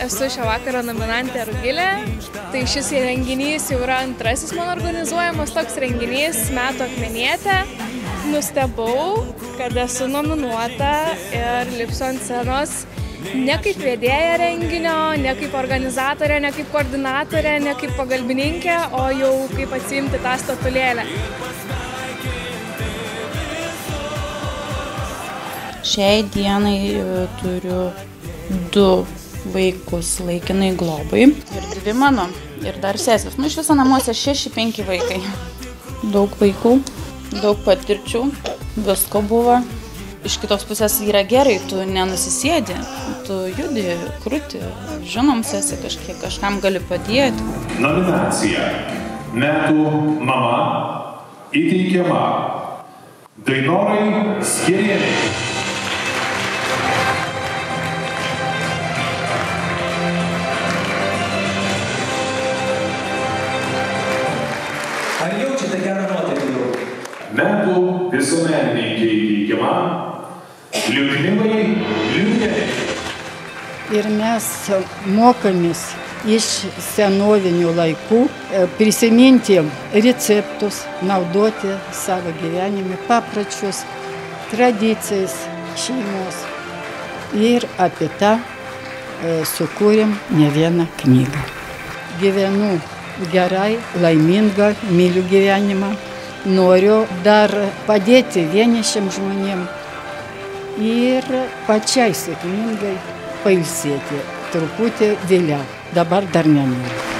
esu šio vakaro nominantė Rugilė. Tai šis renginys jau yra antrasis mano organizuojamas toks renginys Metų akmenietė. Nustebau, kad esu nominuota ir lipsiu ant scenos ne kaip vedėja renginio, ne kaip organizatorė, ne kaip koordinatorė, ne kaip pagalbininkė, o jau kaip atsiimti tą statulėlę. Šiai dienai turiu 2 vaikus laikinai globai ir 2 mano ir dar sesės. Iš viso namuose 6-5 vaikai. Daug vaikų, daug patirčių, visko buvo. Iš kitos pusės yra gerai, tu nenusisėdi, tu judi, kruti, žinom, esi kažkam gali padėti. Nominacija Metų mama įteikiama Dainorai Skirienei. Ar jaučiate gerą nuotaiką? Metų visuomenininkė įteikiama Liudmilai Liudmilai. Ir mes mokomės iš senovinių laikų prisiminti receptus, naudoti savo gyvenime papročius, tradicijas šeimos. Ir apie tą sukūrėm ne vieną knygą. Gyvenu gerai, laiminga, myliu gyvenimą. Noriu dar padėti vienišiem žmonėm ir pačiai sėkmingai pailsėti truputį vėliau. Dabar dar nenoriu.